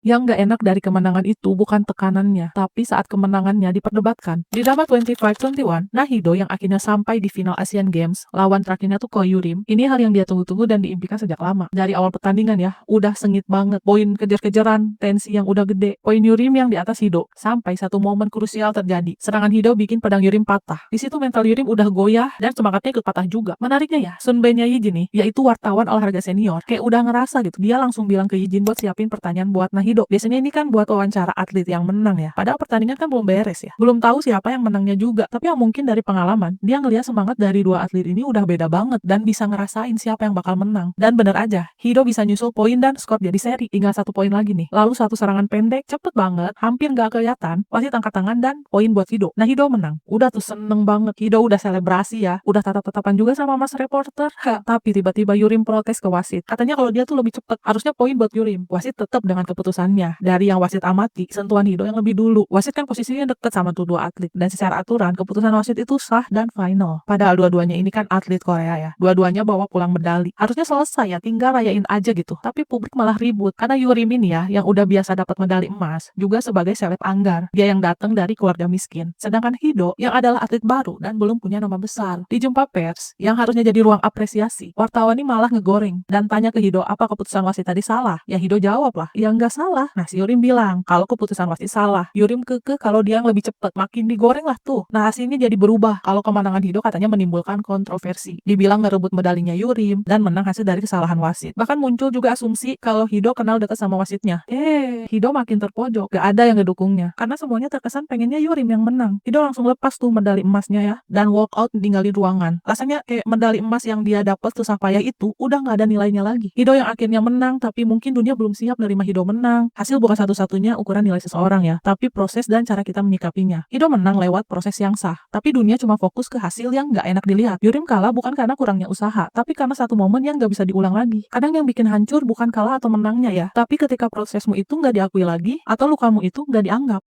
Yang nggak enak dari kemenangan itu bukan tekanannya, tapi saat kemenangannya diperdebatkan. Di drama 25-21, Nahido yang akhirnya sampai di final Asian Games, lawan terakhirnya tuh Ko Yurim. Ini hal yang dia tunggu-tunggu dan diimpikan sejak lama. Dari awal pertandingan ya, udah sengit banget. Poin kejar-kejaran, tensi yang udah gede. Poin Yurim yang di atas Hido. Sampai satu momen krusial terjadi. Serangan Hido bikin pedang Yurim patah. Di situ mental Yurim udah goyah dan semangatnya ikut patah juga. Menariknya ya, Sunbei-nya Yijin nih, yaitu wartawan olahraga senior, kayak udah ngerasa gitu. Dia langsung bilang ke Yijin buat siapin pertanyaan buat Nahido. Biasanya ini kan buat wawancara atlet yang menang ya. Padahal pertandingan kan belum beres ya. Belum tahu siapa yang menangnya juga. Tapi yang mungkin dari pengalaman, dia ngelihat semangat dari dua atlet ini udah beda banget dan bisa ngerasain siapa yang bakal menang. Dan bener aja, Hido bisa nyusul poin dan skor jadi seri. Tinggal satu poin lagi nih. Lalu satu serangan pendek, cepet banget, hampir gak kelihatan. Wasit angkat tangan dan poin buat Hido. Nah Hido menang. Udah tuh seneng banget. Hido udah selebrasi ya. Udah tatap-tatapan juga sama mas reporter. Tapi tiba-tiba Yurim protes ke wasit. Katanya kalau dia tuh lebih cepet. Harusnya poin buat Yurim. Wasit tetap dengan keputusan dari yang wasit amati, sentuhan Hido yang lebih dulu. Wasit kan posisinya deket sama tuh dua atlet, dan secara aturan keputusan wasit itu sah dan final. Padahal dua-duanya ini kan atlet Korea ya, dua-duanya bawa pulang medali. Harusnya selesai ya, tinggal rayain aja gitu. Tapi publik malah ribut, karena Yuri Min ya, yang udah biasa dapat medali emas, juga sebagai seleb anggar. Dia yang datang dari keluarga miskin. Sedangkan Hido, yang adalah atlet baru dan belum punya nama besar. Di jumpa pers, yang harusnya jadi ruang apresiasi, wartawan ini malah ngegoreng, dan tanya ke Hido apa keputusan wasit tadi salah. Ya Hido jawab lah, ya nggak salah. Nah si Yurim bilang kalau keputusan wasit salah. Yurim kekeh kalau dia yang lebih cepet, makin digoreng lah tuh. Nah hasilnya jadi berubah kalau kemenangan Hido katanya menimbulkan kontroversi. Dibilang ngerebut medalinya Yurim dan menang hasil dari kesalahan wasit. Bahkan muncul juga asumsi kalau Hido kenal dekat sama wasitnya. Hido makin terpojok, gak ada yang ngedukungnya. Karena semuanya terkesan pengennya Yurim yang menang. Hido langsung lepas tuh medali emasnya ya, dan walk out ninggalin ruangan. Rasanya kayak medali emas yang dia dapat susah payah itu udah gak ada nilainya lagi. Hido yang akhirnya menang, tapi mungkin dunia belum siap menerima Hido menang. Hasil bukan satu-satunya ukuran nilai seseorang ya, tapi proses dan cara kita menyikapinya. Hido menang lewat proses yang sah, tapi dunia cuma fokus ke hasil yang gak enak dilihat. Yurim kalah bukan karena kurangnya usaha, tapi karena satu momen yang gak bisa diulang lagi. Kadang yang bikin hancur bukan kalah atau menangnya ya, tapi ketika prosesmu itu gak diakui lagi, atau lukamu itu gak dianggap.